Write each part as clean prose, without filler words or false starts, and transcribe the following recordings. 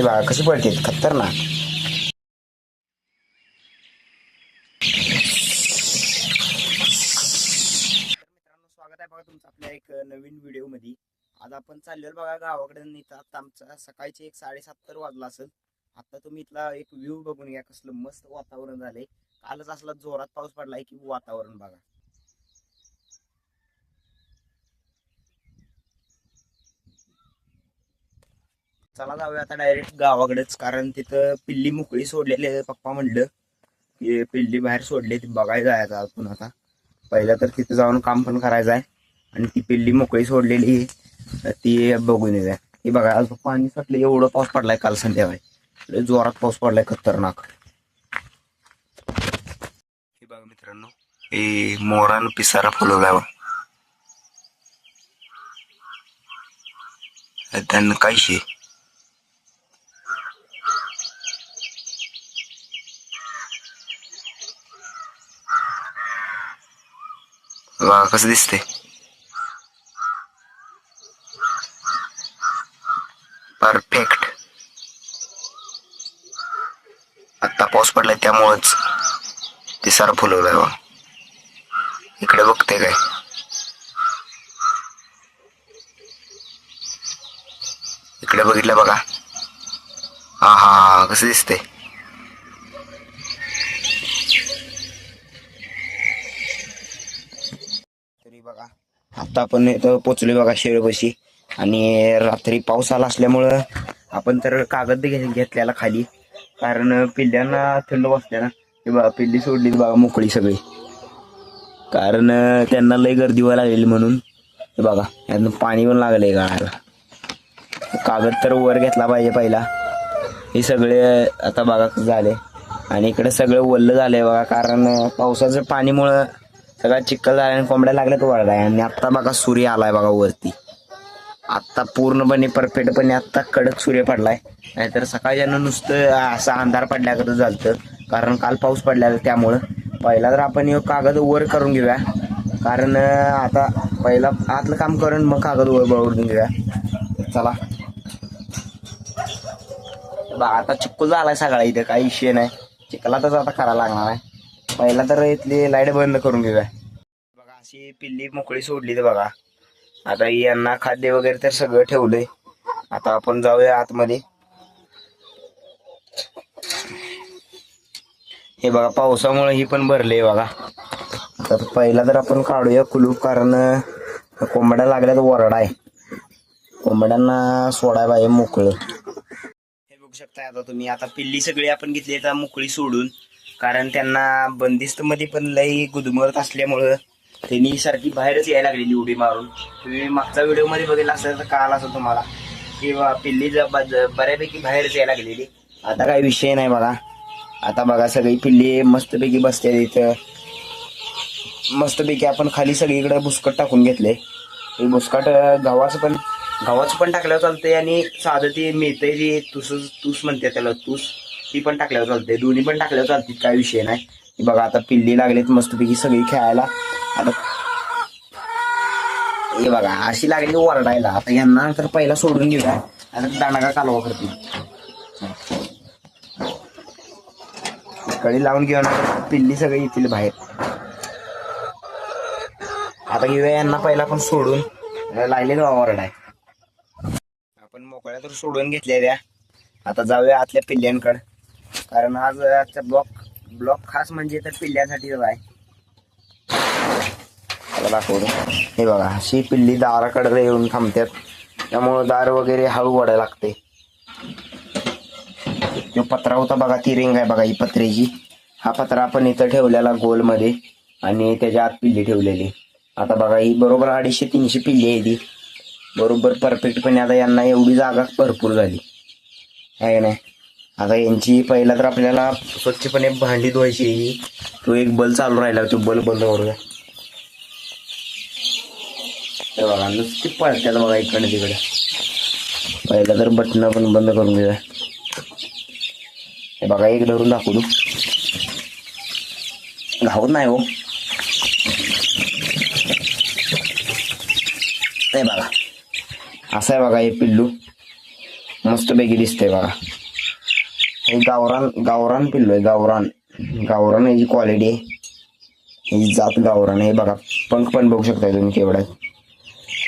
बघा कशी पडते खतरनाक. स्वागत आहे बघा तुमचं आपल्या एक नवीन व्हिडिओ मध्ये. आज आपण चाललो बघा गावाकडे. आता आमचा सकाळचे 7:30 वाजला असेल. आता तुम्ही इथला एक व्ह्यू बघून घ्या, कसलं मस्त वातावरण झालंय. कालच असला जोरात पाऊस पडलाय की वातावरण बघा. चला जाऊया आता डायरेक्ट गावाकडेच, कारण तिथं पिल्ली मोकळी सोडलेली आहे. पप्पा म्हणलं की पिल्ली बाहेर सोडली, ती बघायला जायचं आपण. आता पहिलं तर तिथं जाऊन काम पण करायचं आहे आणि ती पिल्ली मोकळी सोडलेली ती बघून येऊया. ही बघा आज पाणी साठलं, एवढं पाऊस पडलाय काल संध्याकाळी, जोरात पाऊस पडलाय खतरनाक. हे बघा मित्रांनो, हे मोरान पिसारा फुलवलाय त्यांना काहीशी. कसं दिसते परफेक्ट. आता पाऊस पडलाय त्यामुळेच पिसारा फुलवलाय बा. इकडे बघते काय, इकडे बघितलं बघा. हा हा कसं दिसते. तरी बघा आता आपण इथं पोचलोय बघा शेळपाशी. आणि रात्री पाऊस आला असल्यामुळं आपण तर कागद घेतलेला खाली, कारण पिल्ल्यांना थंड बसते ना. हे बघा पिल्ली सोडली बघा मोकळी सगळी, कारण त्यांना लय गर्दी व्हायला लागलेली म्हणून. हे बघा यातनं पाणी पण लागलंय गाळायला. कागद तर वर घेतला पाहिजे पहिला. हे सगळे आता बघा झाले आणि इकडे सगळं वल्ल झालंय बघा, कारण पावसाचं पाणीमुळं सगळा चिखल झाला आणि कोंबड्या लागल्यात वळलाय. आणि आता बघा सूर्य आलाय बघा वरती. आत्ता पूर्णपणे परफेक्टपणे आत्ता कडक सूर्य पडलाय. नाहीतर सकाळच्यानं नुसतं असं अंधार पडल्यागत झालतं, कारण काल पाऊस पडलेला. त्यामुळं पहिला तर आपण कागद वर करून घेऊया, कारण आता पहिला आतलं काम करून मग कागद वर बळवून घेऊया. चला बघा आता चिक्कू झालाय सगळा, इथं काही विषय नाही. चिखलातच आता करायला लागणार आहे. पहिला तर इथली लाईट बंद करून घेऊया. बघा अशी पिल्ली मोकळी सोडली तर बघा. आता यांना खाद्य वगैरे तर सगळं ठेवलंय. आता आपण जाऊया आतमध्ये. हे बघा पावसामुळे ही पण भरले बघा. आता पहिला तर आपण काढूया कुलूप, कारण कोंबड्या लागल्यात वरडा आहे. कोंबड्यांना सोडाय पाहिजे मोकळं. हे बघू शकता आता तुम्ही. आता पिल्ली सगळी आपण घेतली आता मोकळी सोडून, कारण त्यांना बंदिस्त मध्ये पण लई गुदमरत असल्यामुळं त्यांनी सारखी बाहेरच यायला लागलेली उडी मारून. तुम्ही मागच्या व्हिडिओ मध्ये बघितला असेल तर कळालं असं तुम्हाला की पिल्ली बऱ्यापैकी बाहेरच यायला लागलेली. आता काही विषय नाही बघा. आता बघा सगळी पिल्ली मस्तपैकी बसते इथं. मस्तपैकी आपण खाली सगळीकडे बुसकट टाकून घेतले. हे बुसकट गव्हाचं पण टाकल्यावर चालतंय, आणि साधं ती मिळतंय ती तूस म्हणते त्याला, तूस, ती पण टाकल्यावर चालते. दोन्ही पण टाकल्यावर चालते, काय विषय नाही. बघा आता पिल्ली लागलीत मस्तपैकी सगळी खेळायला. आता हे बघा अशी लागली ओरडायला. आता यांना तर पहिला सोडून घेऊया, आता दांडगा कालवा करतील. कडी लावून घेऊन पिल्ली सगळी येतील बाहेर. आता घेऊया यांना पहिला आपण सोडून. लागले ओरडाय. आपण मोकळ्या तर सोडून घेतल्या त्या. आता जाऊया आतल्या पिल्ल्यांकडे, कारण आज आजचा ब्लॉक खास म्हणजे तर पिल्ल्यांसाठी आहे. दाखवतो. हे बघा अशी पिल्ली दाराकडे येऊन थांबतात, त्यामुळं दार वगैरे हळू वाढायला लागते. जो पत्रा होता बघा, ती रिंग आहे बघा ही पत्र्याची. हा पत्रा आपण इथं ठेवलेला गोल मध्ये, आणि त्याच्या आत पिल्ली ठेवलेली. आता बघा ही बरोबर 250-300 पिल्ली आहे ती, बरोबर परफेक्टपणे. आता यांना एवढी जागा भरपूर झाली आहे नाही. आता यांची पहिला तर आपल्याला स्वच्छपणे भांडी धुवायची. तो एक बल चालू राहिला, तो बल बंद करूया. हे बघा नुसती पळत्याला बघा इकडे तिकडे. पहिला तर बटन पण बंद करून घेऊया. हे बघा एक धरून दाखवू, घावत नाही हो. हे बघा असं आहे बघा हे पिल्लू. मस्त पैकी दिसतंय बघा. हे गावरान गावरान पिल्लो आहे. गावरान गावरान याची क्वालिटी आहे. ही जात गावरान आहे बघा. पंख पण बघू शकताय तुम्ही केवढा.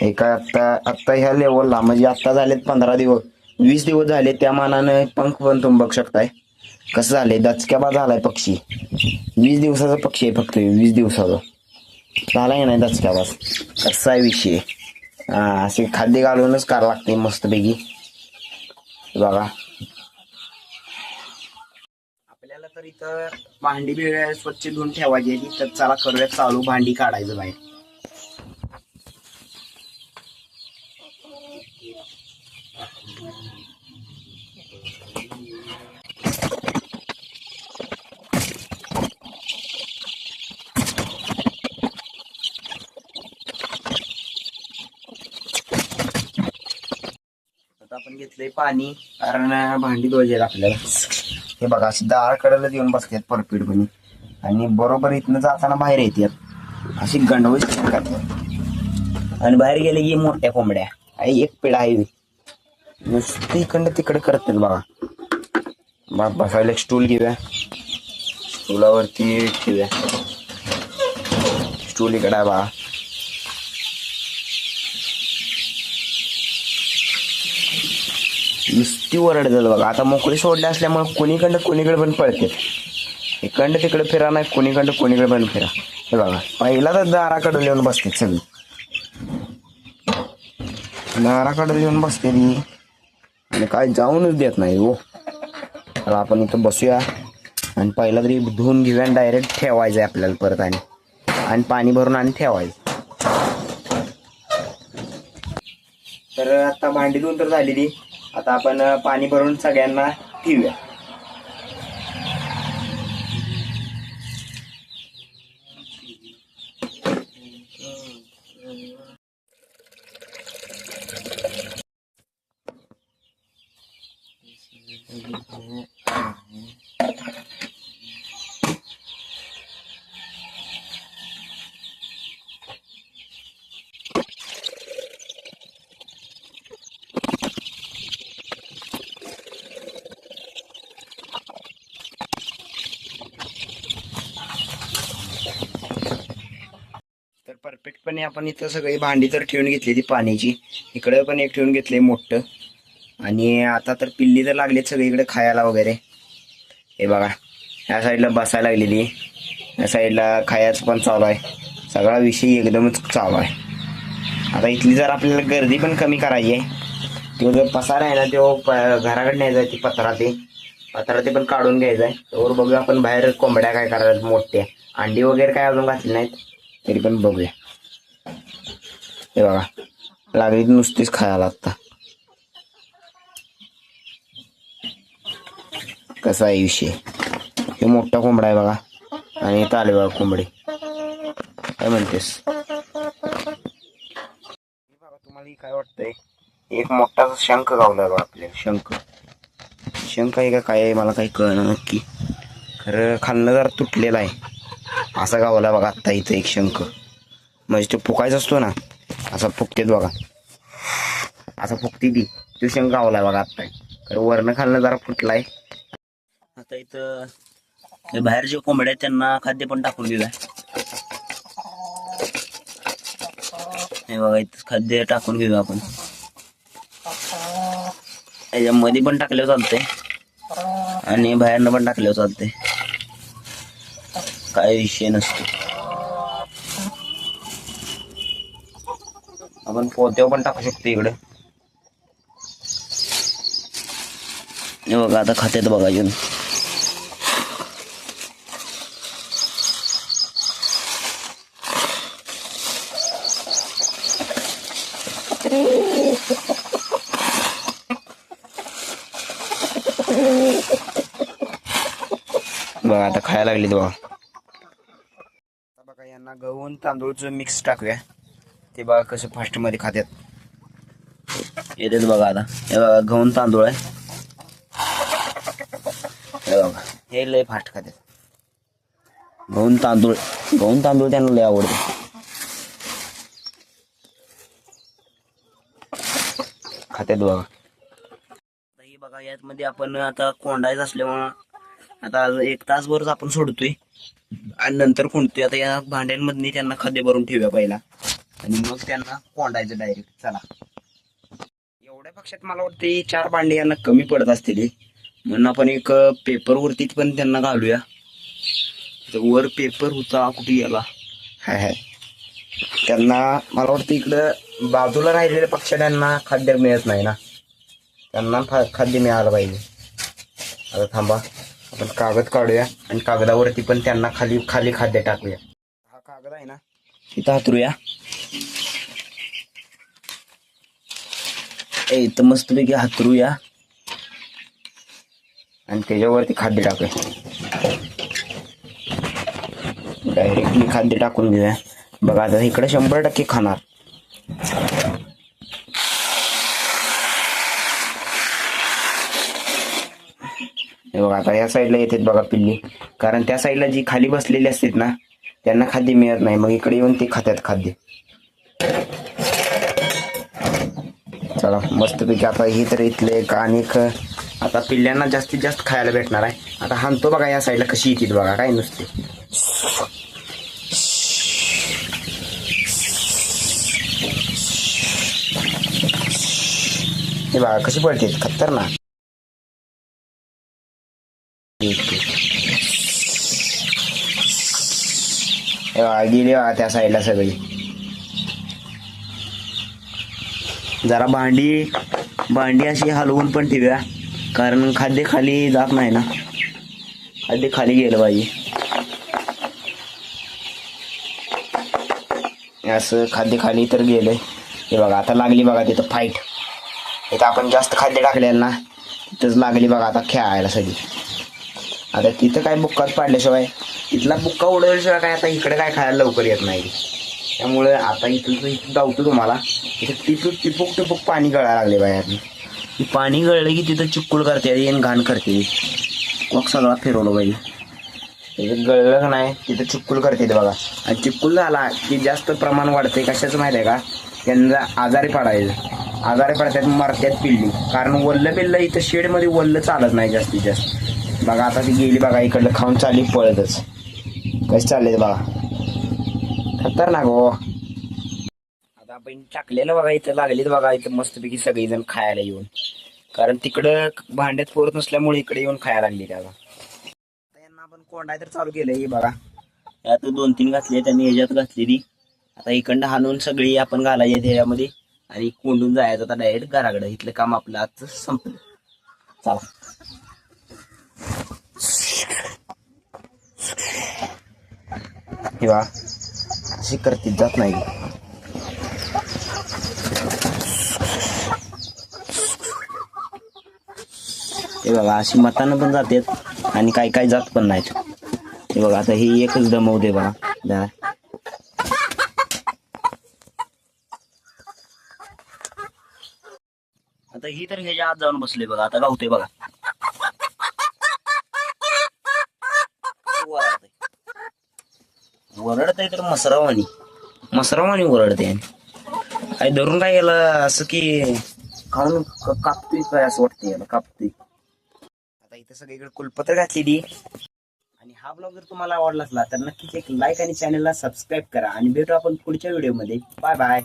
हे काय आत्ता ह्या लेवलला म्हणजे आत्ता झालेत 15 दिवस 20 दिवस झाले, त्या मानानं पंख पण तुम्ही बघू शकताय कसं झालंय. दचक्याबा झालाय पक्षी. 20 दिवसाचा पक्षी आहे फक्त. 20 दिवसाचा झालाय नाही दचक्याबाज. कसा आहे विषय. असे खाद्य घालूनच करावं लागते मस्तपैकी बघा. आपल्याला तर इथं भांडी बिळ स्वच्छ धुवून ठेवायची. तर चला करूया चालू भांडी काढायचं बाहेर. आता आपण घेतलंय पाणी, कारण भांडी धुवायची आपल्याला. हे बघा अशी दार कडेला येऊन बसतात परफेक्टपणे आणि बरोबर इथनं जाताना बाहेर येतात अशी गंडवत करतात. आणि बाहेर गेले की मोठ्या कोंबड्या आणि एक पिढा आहे नुसतं इकडं तिकडं करतात बघा. बसायला एक स्टूल घेऊया. स्टूलावरती ठेवूया. स्टूल इकडं आहे बघा. नुसती ओरडतात बघा. आता मोकळी सोडली असल्यामुळे कोणीकडे पण पळते. इकडं तिकडे फिरा नाही, कोणीकडे पण फिरा. हे बघा पहिला तर दाराकडे येऊन बसते सगळी. दाराकडे येऊन बसते ती आणि काय जाऊनच देत नाही हो. तर आपण इथं बसूया आणि पहिला तरी धुवून घेऊया आणि डायरेक्ट ठेवायचं आहे आपल्याला परत आणि पाणी भरून आणि ठेवायचं. तर आता भांडी धुवून तर झालेली. आता आपण पाणी भरून सगळ्यांना ठेवूया. तर परफेक्टपणे आपण इथं सगळी भांडी तर ठेवून घेतली ती पाण्याची. इकडे पण एक ठेवून घेतले मोठं. आणि आता तर पिल्ली तर लागलीत सगळीकडे खायला वगैरे. हे बघा ह्या साईडला बसायला लागलेली, या साईडला खायचं पण चालू आहे. सगळा विषय एकदमच चालू आहे. आता इथली जर आपल्याला गर्दी पण कमी करायची आहे. तो जो पसारा आहे ना तो घराकडे न्यायचा आहे. ती पत्रा ते पण काढून घ्यायचा आहे. तर बघूया आपण बाहेर कोंबड्या काय करायला मोठ्या. अंडी वगैरे काय अजून घातली नाहीत तरी पण बघूया. हे बघा लागली नुसतीच खायला. आता कसा आहे विषय. हे मोठा कोंबडा आहे बघा आणि इथं आले बघा कोंबडी. काय म्हणतेस बघा. तुम्हाला काय वाटतंय. एक मोठा शंख गावलाय बघा आपल्याला. शंख आहे का काय आहे मला काही कळलं नक्की. खरं खाल्लं जरा तुटलेला आहे असा गावला बघा. आत्ता इथं एक शंख म्हणजे तो फुकायचा असतो ना असा फुकतेत बघा. असा फुकते ती तो शंख गावलाय बघा आत्ता. खरं वरनं खाल्लं जरा फुटलाय. आता इथं बाहेर जे कोंबड्या आहेत त्यांना खाद्य पण टाकून दिलंय. हे बघा इथं खाद्य टाकून घेऊया आपण. याच्यामध्ये पण टाकलं चालतंय आणि बाहेरनं पण टाकलं चालतंय. काय विषय नसतो. आपण पोत्यावर पण टाकू शकतो इकडे. हे बघा आता खात्यात बघा अजून. बघा आता खायला लागली बघा. बघा यांना गहून तांदूळचं मिक्स टाकूया. ते बघा कसं फास्ट मध्ये खात्यात. येतेच बघा आता. हे बघा गहून तांदूळ आहे. हे बघा हे लय फास्ट खात्यात. गहून तांदूळ त्यांना लय आवडते. खात्यात बघा. यामध्ये आपण आता कोंडायचं असल्यामुळं आता 1 तासभरच आपण सोडतोय आणि नंतर कोंडतोय. आता या भांड्यांमधनी त्यांना खाद्य भरून ठेवूया पहिला आणि मग त्यांना कोंडायचं डायरेक्ट. चला, एवढ्या पक्षात मला वाटते 4 भांडे यांना कमी पडत असतील, म्हणून आपण एक पेपरवरती पण त्यांना घालूया. वर पेपर होता कुठे गेला, हाय हाय. त्यांना मला वाटतं इकडं बाजूला राहिलेल्या पक्ष्यांना खाद्य मिळत नाही ना, त्यांना खाद्य मिळालं पाहिजे. आता थांबा, आपण कागद काढूया आणि कागदावरती पण त्यांना खाली खाली खाद्य टाकूया. हा कागद आहे ना, इथं हातरूया. इथं मस्तपैकी हातरूया आणि त्याच्यावरती खाद्य टाकूया. डायरेक्टली खाद्य टाकून घेऊया. बघा आता इकडे 100% खाणार. हे बघा आता या साईडला येतात बघा पिल्ली, कारण त्या साईडला जी खाली बसलेली असतात ना त्यांना खाद्य मिळत नाही, मग इकडे येऊन ते खात्यात खाद्य. चला मस्तपैकी आता ही तर इथले अनेक आता पिल्ल्यांना जास्तीत जास्त खायला भेटणार आहे. आता हाणतो बघा या साईडला कशी येते बघा, काय नुसते. हे बघा कशी पडते खतरनाक. गेली बघा त्या साईडला सगळी. जरा भांडी अशी हलवून पण ठेवूया, कारण खाद्य खाली जात नाही ना, खाद्य खाली गेलं पाहिजे. असं खाद्य खाली तर गेलंय. हे बघा आता लागली बघा तिथं फाईट. इथं आपण जास्त खाद्य टाकलेलं ना, तिथंच लागली बघा आता खेळायला सगळी. आता तिथं काय बुक्काच पाडल्याशिवाय, इथला बुक्का उडवल्याशिवाय काय आता इकडे काय खायला लवकर येत नाही. त्यामुळे आता इथं जाऊतो तुम्हाला, इथं टिपूक पाणी गळायला लागले बाहेर. पाणी गळलं की तिथं चिक्कुल करते आणि घाण करते. मग सगळा फिरवलं पाहिजे. त्याच्यात गळलं का नाही तिथं चिक्कुल करते बघा. आणि चिक्कुल झाला की जास्त प्रमाण वाढते. कशाचं माहिती आहे का, त्यांना आजारी पडतात, मरतात पिल्ली. कारण वल्ल बिल्ल इथं शेडमध्ये वल्ल चालत नाही जास्तीत जास्त. बघा आता ती गेली बघा, इकडलं खाऊन चालली पळतच. कसं चाललंय बघा, खतरनाक हो. आता आपण टाकलेलं बघा, इथं लागलीत बघा, इथं मस्तपैकी सगळेजण खायला येऊन, कारण तिकडं भांड्यात पुरत नसल्यामुळे इकडे येऊन खायला लागली त्याला. यांना आपण कोंडाय तर चालू केलंय बघा. यात 2-3 घातली त्यांनी, ह्याच्यात घातलेली. आता इकडं हाणून सगळी आपण घालायची त्याच्यामध्ये आणि कोंडून जायचं आता डायरेक्ट घराकडे. इथलं काम आपलं आजचं संपलं. चला, किंवा अशी करतीत जात नाही. हे बघा अशी मतानं पण जातात आणि काही काही जात पण नाहीत. हे बघा आता ही एकच दमवते बघा. आता ही तर ह्याच्या आत जाऊन बसले बघा, आता गावते बघा. वरडते तर मसरावानी वरडते. काय धरून काय याला असं की खाऊन कापतोय काय असं वाटतं, याला कापतोय. आता इथं सगळीकडे कुलपत्र घातलेली. आणि हा ब्लॉग जर तुम्हाला आवडला असला तर नक्कीच एक लाईक आणि चॅनलला सबस्क्राईब करा आणि भेटू आपण पुढच्या व्हिडिओमध्ये. Bye bye.